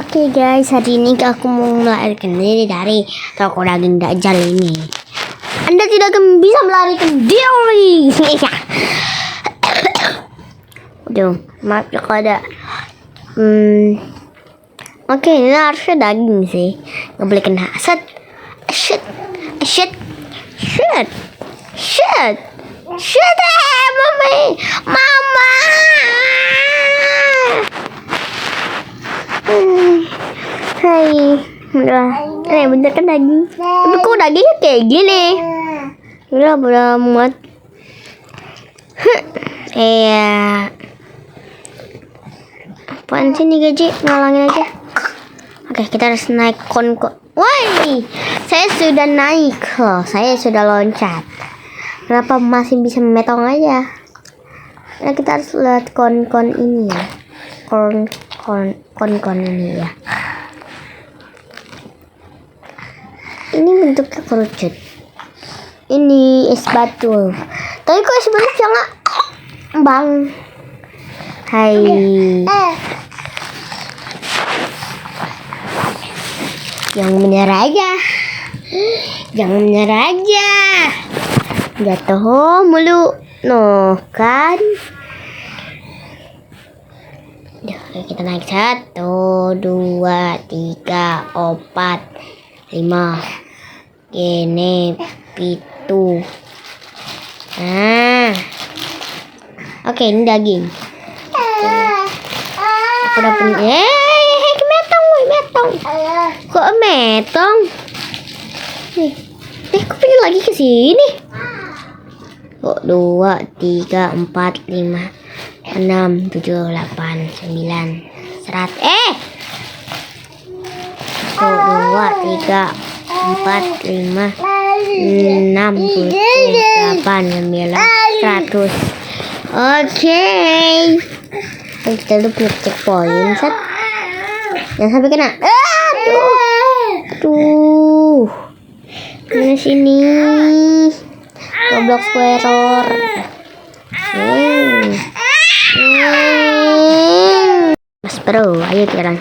Oke guys, hari ini aku mau melarikan diri dari toko daging Dajjal ini. Anda tidak akan bisa melarikan diri. Aduh, maaf ya kalau ada. Oke, ini harusnya daging sih. Nggak boleh kena. Set. Mama. Hai, udah. Bentar kan daging. Tapi kok dagingnya kayak gini? Udah muat. Apaan sih nih gaji? Ngalangin aja. Oke, kita harus naik kon. Woi, saya sudah naik loh. Saya sudah loncat. Kenapa masih bisa metong aja? Nah, kita harus lihat kon ini ya. Kon ini ya. Ini bentuknya kerucut. Ini es batu. Tapi kok es batu jangan bang. Hai. Jangan menyerah aja. Jatuh mulu. No kan. Kita naik 1, 2, 3, 4, 5. Gini pitu. Nah. Oke, ini daging. Aku udah punya. Metong. Kok metong? Kok pengen lagi ke sini? Kok 2, 3, 4, 5, 6, 7, 8, 9, 100. 1, 2, 3, 4, 5, 6, 7, 8, 9, 100. Oke. Kita udah punya checkpoint. Set. Jangan sampai kena. Aduh. Mana sini? Roblox error. Mas bro, ayo jalan.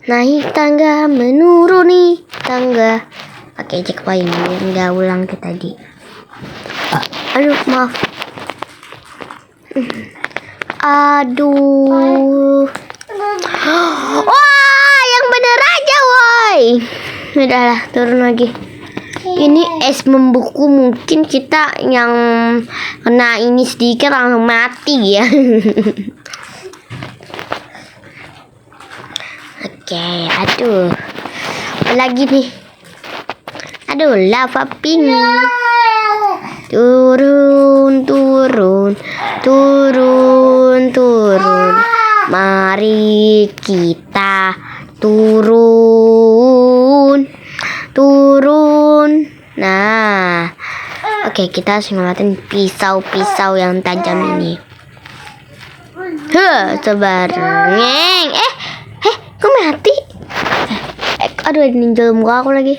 Naik tangga, menuruni tangga. Pakai checkpoint biar nggak ulang ke tadi. Aduh, maaf. Aduh. Wah, yang bener aja, woi. Udahlah, turun lagi. Ini es membeku, mungkin kita yang kena ini sedikit langsung mati ya. Oke, aduh. Lagi nih. Aduh, lava pink. Turun. Mari kita turun. Nah, oke, kita harus ngeliatin pisau yang tajam ini. Coba. Kok mati? Aduh, ini ninjal muka aku lagi.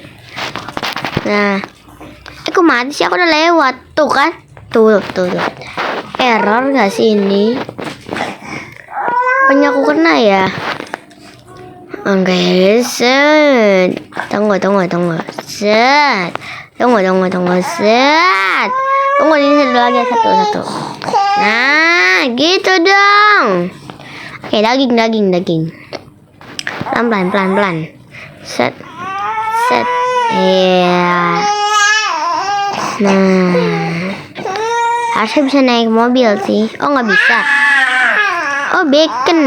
Nah, kok mati sih? Aku udah lewat. Tuh kan? Tuh. Error gak sih ini? Apanya aku kena ya? Oke, set. Tunggu. Set. Tunggu, set. Tunggu, ini satu lagi. Nah, gitu dong. Oke, daging. Pelan. Set. Iya. Nah, harusnya bisa naik mobil sih. Oh, nggak bisa. Oh, bacon.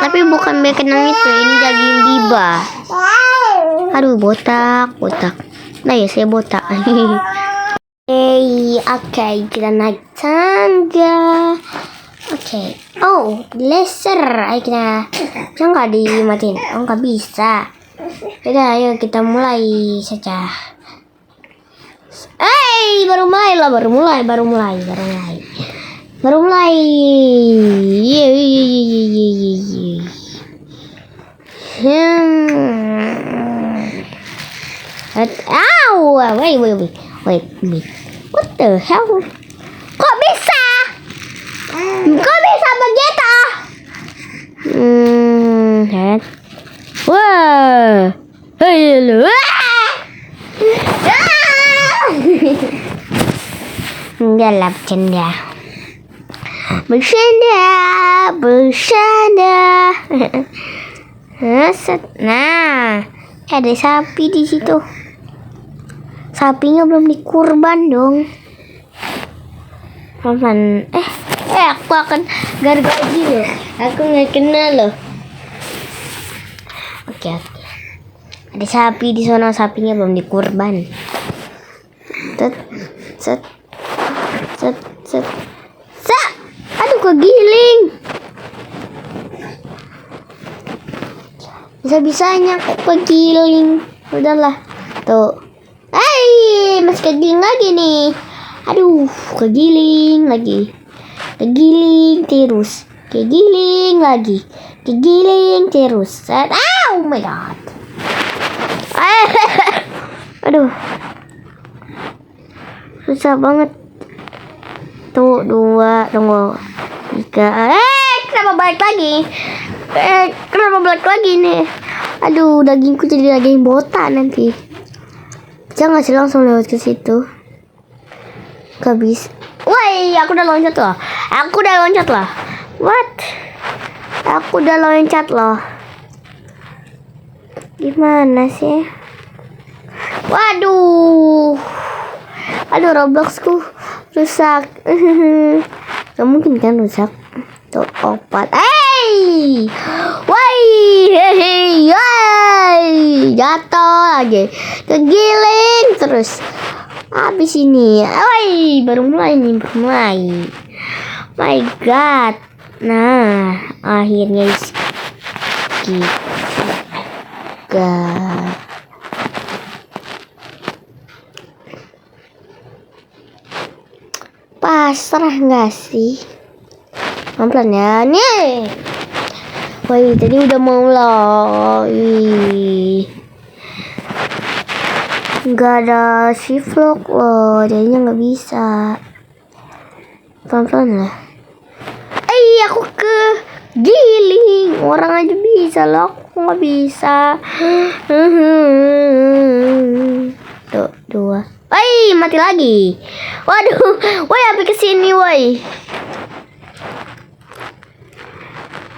Tapi bukan bacon yang itu. Ini daging biba. Aduh, botak. Nah ya, saya botak. Oke, kita naik tangga. Oke. Oh, laser. Ayo kita. Bisa nggak dimatiin? Oh, nggak bisa. Udah, ayo kita mulai saja. Baru mulai. Wait. What the hell? Kok bisa begitu? Wah. Halo. Enggak lah, bercanda. Nah, ada sapi di situ. Sapinya belum dikurban dong. Pelan. Aku akan gargaji loh. Aku nggak kenal loh. Oke. Ada sapi di sana, sapinya belum dikurban. Set. Aduh, kegiling. Bisa-bisanya kok kegiling. Udahlah. Tuh. Masih kegiling lagi nih. Aduh, kegiling lagi. Kegiling terus. Kegiling lagi. Kegiling terus. Oh my god. Aduh. Susah banget. Tuh, 2, tunggu. 3. Kenapa balik lagi? Kenapa balik lagi nih? Aduh, dagingku jadi daging botak nanti. Bisa nggak sih langsung lewat ke situ? Gak bisa. Woi, aku udah loncat loh. What? Aku udah loncat loh. Gimana sih? Waduh. Aduh, Robloxku rusak. Gak mungkin kan rusak. Tuh, opat. Jatuh lagi. Kegiling terus. Habis ini. Baru mulai. My god. Nah, akhirnya pasrah nggak sih? Pelan ya nih. Tadi udah mau loh. Nggak ada si vlog loh, jadinya nggak bisa. Pelan lah. Aku ke giling. Orang aja bisa loh, aku nggak bisa. Tuh, 2. Mati lagi. Waduh, sampai kesini,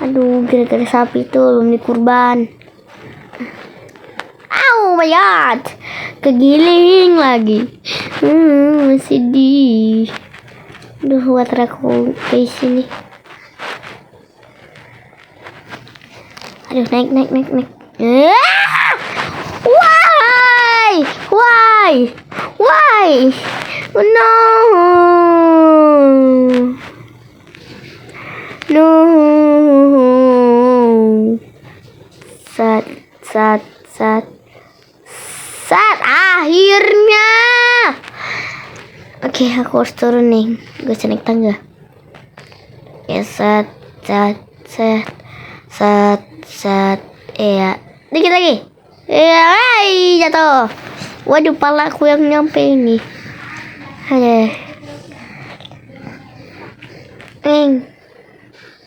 Aduh, gara-gara sapi itu belum dikurban. Oh my god, kegiling lagi. Sedih. Aduh, water aku ke sini. Aduh, naik. Why? No. Sat. Akhirnya. Oke, aku harus turun nih. Gue naik tangga. Ya, sat. Dikit lagi. Jatuh. Waduh, palaku yang nyampe ini.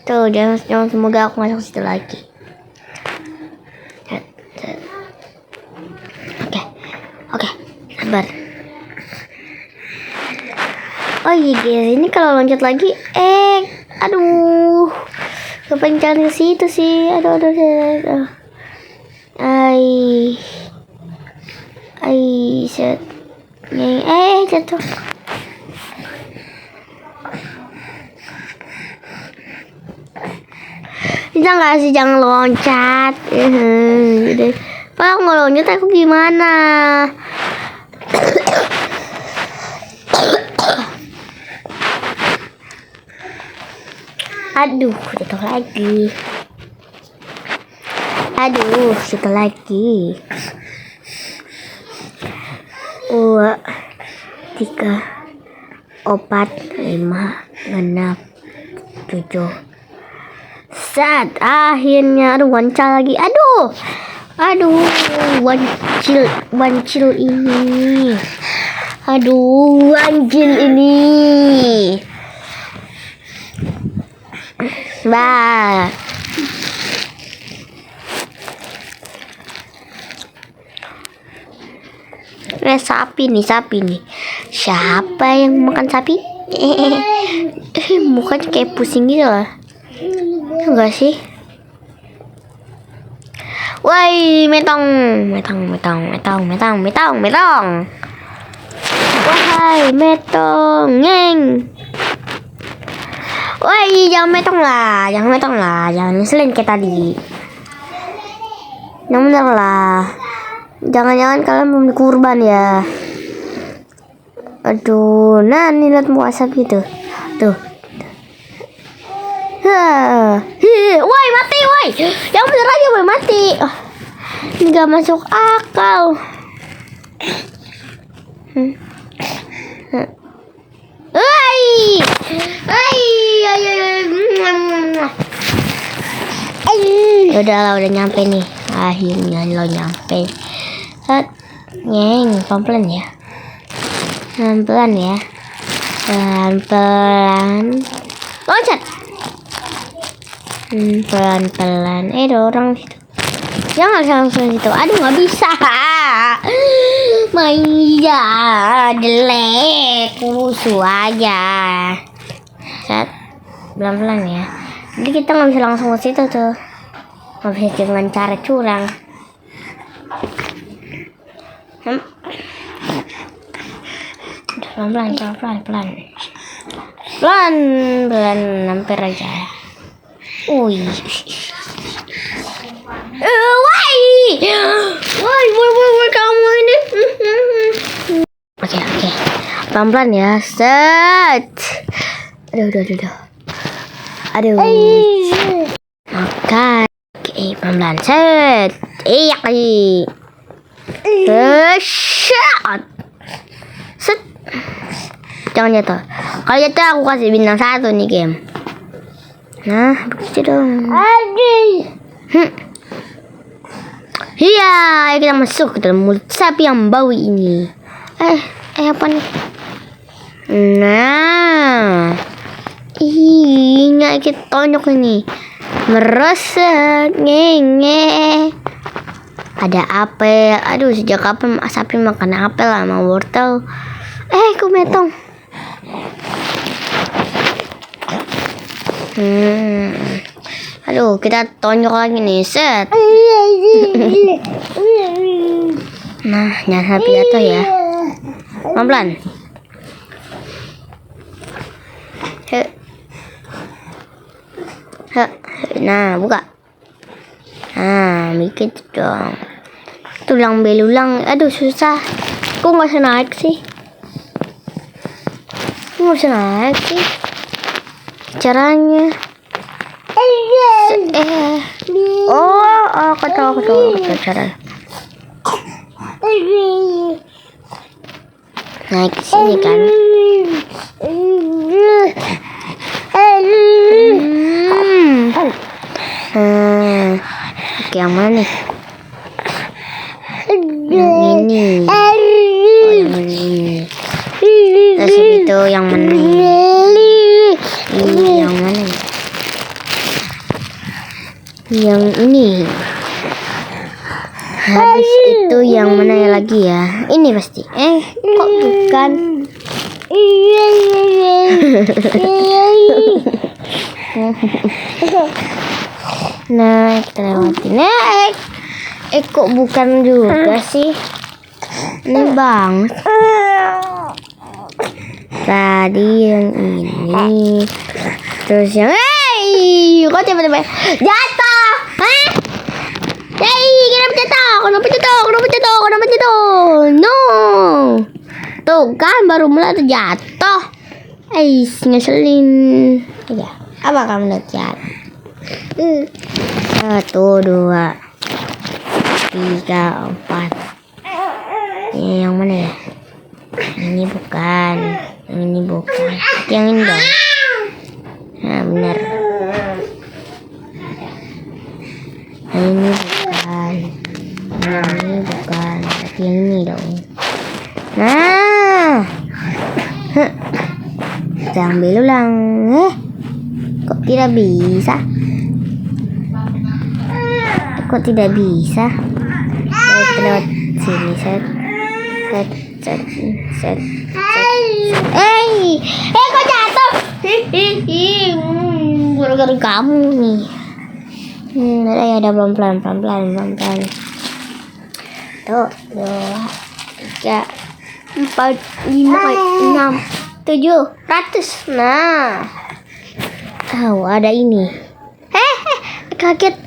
Tuh, jangan semoga aku masuk situ lagi. Oke, sabar. Guys, ini kalau loncat lagi, aduh, kepencet ke situ sih. Aduh. Set. Jatuh. Jangan loncat. Kalau nggak loncat aku gimana? Aduh, jatuh lagi. 2, 3, 4, 5, 6, 7. Akhirnya. Aduh, wancil lagi. Aduh, wancil ini. sapi nih. Siapa yang makan sapi? Mukanya kayak pusing gitu lah. Enggak sih? Woi, metong. Wahai metong, ngeng. Woi, jangan metong lah. Jangan ngeselin kayak tadi. Yang bener lah. Jangan-jangan kalian mau kurban ya. Aduh, nah nih lihat muka sapi tuh. Tuh. Woi, mati, woi. Yang bener aja, woi, mati. Nggak masuk akal. Udah nyampe nih. Akhirnya lo nyampe. Ngeng, pelan ya. Pelan ya. Pelan. Loncat. Pelan. Ada orang situ. Jangan langsung situ. Aduh, nggak bisa. Maya, jelek. Rusuh aja. Pelan-pelan ya. Jadi kita nggak bisa langsung ke situ tuh. Nggak bisa dengan cara curang. Pelan, hampir aja. Woi, kamu ini. Oke, pelan-pelan ya. Set. Aduh. Oke, pelan-pelan. Set. Shot. Set. Jangan jatuh. Kalau jatuh aku kasih bintang 1 nih game. Nah, begitu dong. Iya, ayo kita masuk ke dalam mulut sapi yang bau ini. Apa nih? Nah, nggak kita tonjok ini. Meresap, ngenge. Ada apel. Aduh, sejak kapan sapi makan apel sama wortel? Kok metong? Aduh, kita tonjok lagi nih, set. Nah, jangan sampai jatuh ya. Pelan-pelan. Nah, buka. Nah, bikin dong. Tulang belulang. Aduh, susah. Kok nggak bisa naik sih? Caranya. Aku tahu cara. Naik ke sini kan. Oke, yang mana nih? Yang ini. Yang ini. Terus itu yang mana? Ini yang mana? Yang ini. Habis itu yang mana ya lagi ya? Ini pasti. Kok bukan? Nah, kita lewatin. Kok bukan juga sih? Ini banget. Tadi yang ini. Terus yang kok tiba-tiba jatuh? Kenapa jatuh? No. Tuh kan baru mulai jatuh. Ngeselin. Ya, apa kamu lihat? 1, 2, 3, 4. Ini yang mana ya? Ini bukan. Yang ini dong. Nah, benar. Ini bukan. Tapi yang ini dong. Nah. Jangan belulang. Kok tidak bisa? Kita lewat sini, set. Set, set, set. Kok jatuh? Gara-gara kamu nih. Ada pelan-pelan. Tuh, 2, 3, 4, 5, 6, 700. Nah, tahu ada ini. Kaget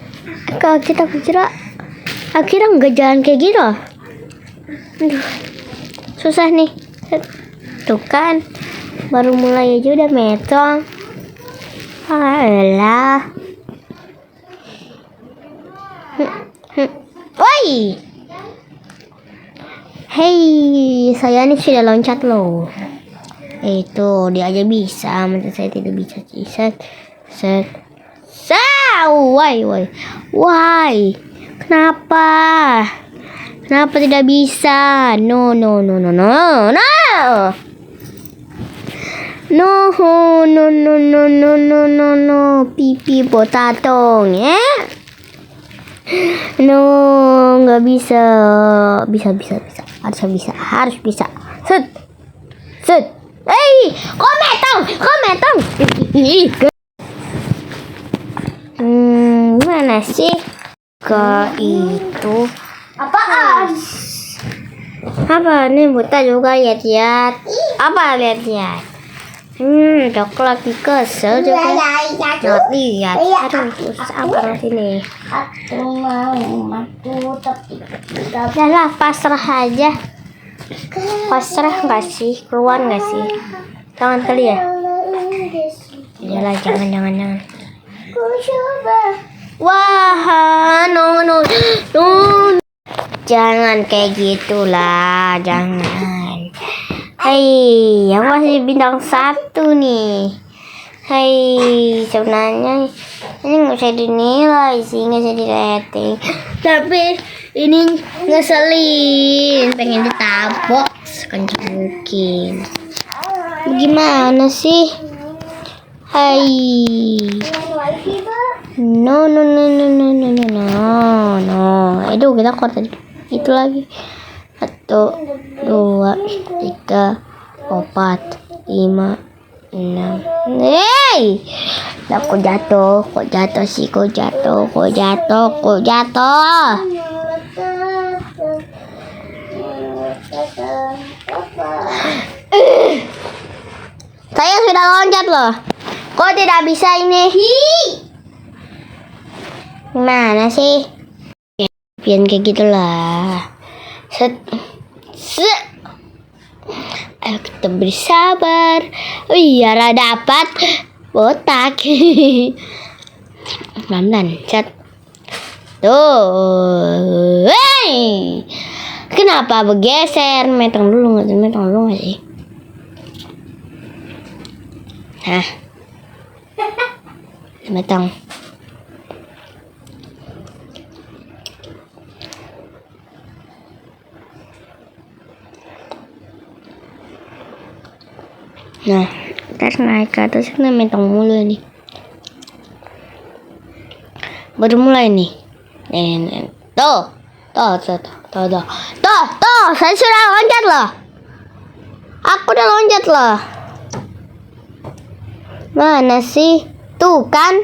aku kira nggak jalan kayak gitu. Aduh, susah nih. Tuh kan, baru mulai aja udah metong. Alah. Woi. Hei, saya nih sudah loncat loh. Itu dia aja bisa, masa saya tidak bisa. Set. Why? Kenapa tidak bisa? No. Pipi potatong ya. No, nggak bisa. Harus bisa. Set. Kok metong? Mana sih? Itu apaan? Apa nih buta juga lihat. Apa lihat? Coklat kesel juga. Lihat. Aduh, susah banget sini. Aku mau tapi udahlah, pasrah aja. Pasrah nggak sih? Keluar nggak sih? Jangan kali ya? Iyalah, jangan. Wah, no. Jangan kayak gitulah, jangan. Hei, yang masih bintang 1 nih. Hei, sebenarnya ini nggak usah dinilai sih, nggak usah di-rating. Tapi ini ngeselin, pengen ditabok sekencang mungkin. Gimana sih? Hai. No. Itu kita kuat tadi. Itu lagi. 1, 2, 3, 4, 5, 6. Hei, kok jatuh sih? Kok jatuh? Saya sudah loncat loh. Kok tidak bisa ini? Gimana sih? Pian kayak gitulah. Set. Ayo kita bersabar. Biar dapat botak. Pelan-pelan. Set. Tuh. Hey. Kenapa bergeser? Metong dulu nggak sih? Hah? Metong. Nah, kita naik ke atas, kita metong mulu nih. Baru mulai nih. Tuh, saya sudah loncat loh. Aku udah loncat loh. Mana sih? Tuh kan,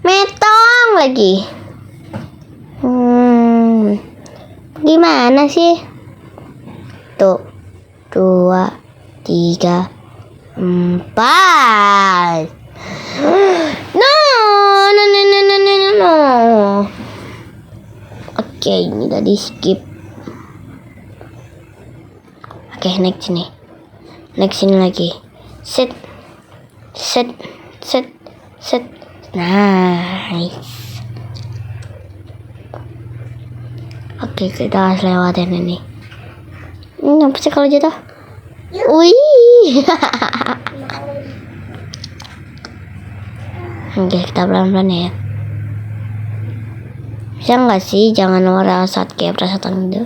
metong lagi. Gimana sih? Tuh, 2, 3, 4. No. Oke, ini udah di skip. Oke, next sini lagi. Set. Nice. Oke, kita harus lewatin ini. Apa sih kalau jatuh? Wih. Oke, kita pelan-pelan ya. Bisa nggak sih jangan merasa kayak perasaan gitu?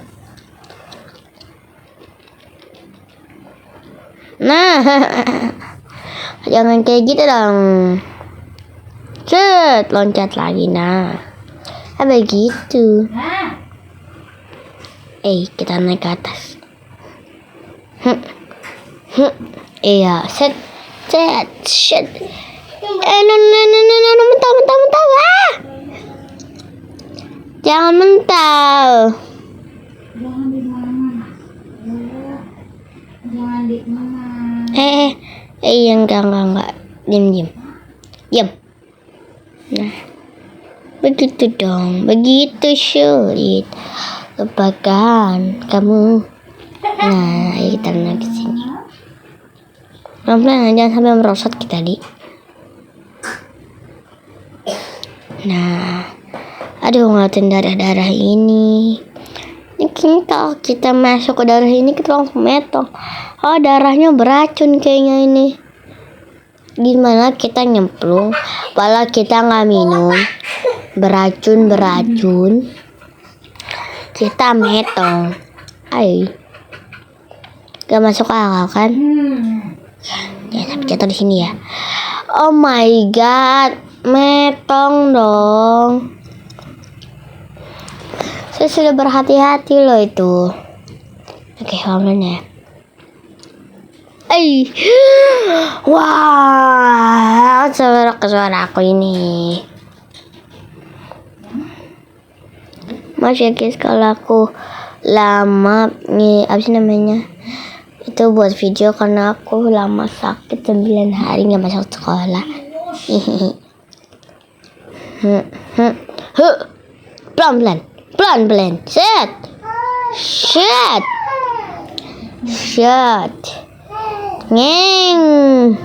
Nah, jangan kayak gitu dong. Set, loncat lagi. Nah, begitu. Kita naik ke atas. Iya, set. No, mentah. Ah! Jangan mental. Jangan di mana. Enggak. Diam. Nah, begitu dong. Begitu sulit. Lupakan kamu. Nah, ayo kita naik ke sini. Pelan-pelan, jangan sampai merosot kita tadi. Nah, aduh, ngeliatin darah ini. Ini kalau kita masuk ke darah ini kita langsung metong. Oh, darahnya beracun kayaknya ini. Gimana kita nyemplung, malah kita nggak minum, beracun. Kita metong. Ayo, gak masuk akal kan? Ya, tapi jatuh di sini ya. Oh my god, metong dong. Saya sudah berhati-hati loh itu. Oke, pelan ya. Wah, suara aku ini. Maaf ya guys kalau aku lama nih, apa sih namanya? Itu buat video karena aku lama sakit 9 hari nggak masuk sekolah. Pelan-pelan. Shut. Ngeng.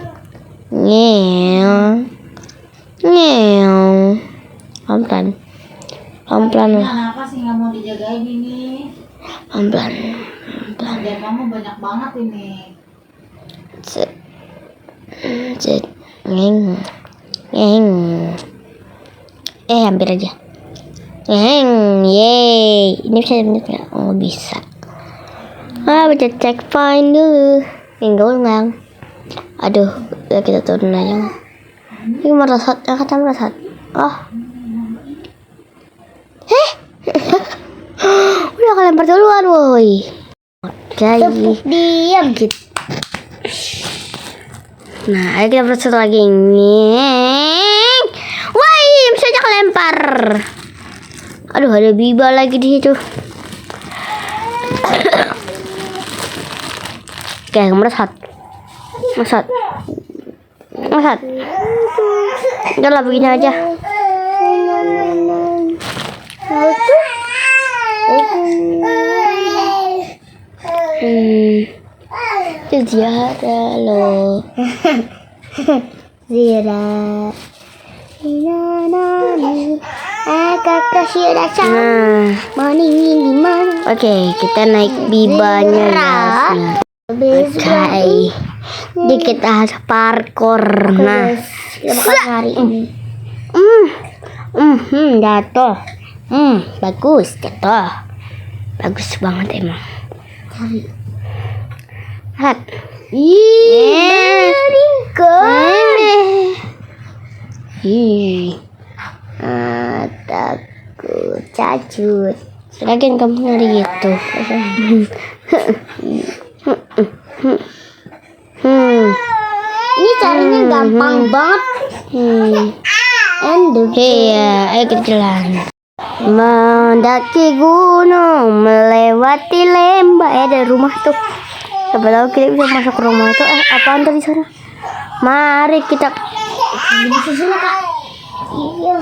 Pelan-pelan. Kenapa sih nggak mau dijagain ini? Pelan-pelan. Dan kamu banyak banget ini. Ngeng. Hampir aja. Yeay. Ini bisa menit nggak? Oh, bisa. Baca checkpoint dulu. Minggu. Aduh, udah kita turun aja. Ini merosot. Kata merosot. Oh. Udah kalian duluan, woi. Oke. Diam gitu. Nah, ayo kita merosot lagi. Woi, bisa aja kelempar. Aduh, ada Biba lagi di situ. Oke, merosot. Udah lah, begini aja. Ziara loh. Ziara. Kakak sudah meningin di mana? Oke, kita naik Bibanya guys. Oke. Jadi kita harus parkour. Nah, hari ini. Jatuh. Bagus jatuh. Bagus banget emang. Lihat. Takut cacut. Lagian kamu ngeri gitu. Ini caranya gampang banget. Iya, ayo kita jalan. Mendaki gunung, melewati lembah. Ada rumah tuh. Siapa tahu kita bisa masuk ke rumah itu. Apaan tadi sana? Mari kita. Iya.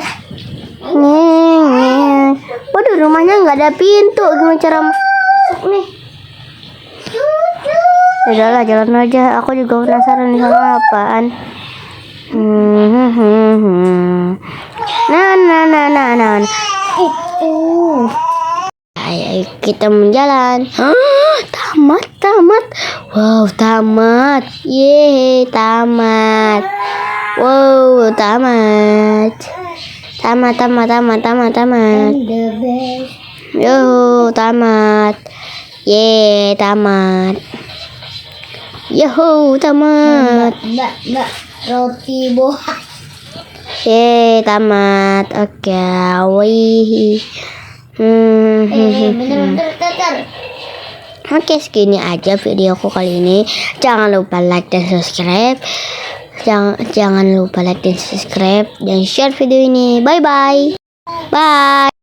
Waduh, rumahnya nggak ada pintu. Gimana cara masuk nih? Udahlah, jalan aja. Aku juga penasaran di sana apaan. Nah. Ayo kita menjalan. Tamat. Wow, tamat. Yeay, tamat. Wow, tamat. Yo, tamat. Yeay, tamat. Yuhu, tamat. Mbak, roti buah. Yeay, tamat. Oke, wih. Bener-bener teter. Oke, segini aja videoku kali ini. Jangan lupa like dan subscribe. Jangan lupa like dan subscribe dan share video ini. Bye bye. Bye.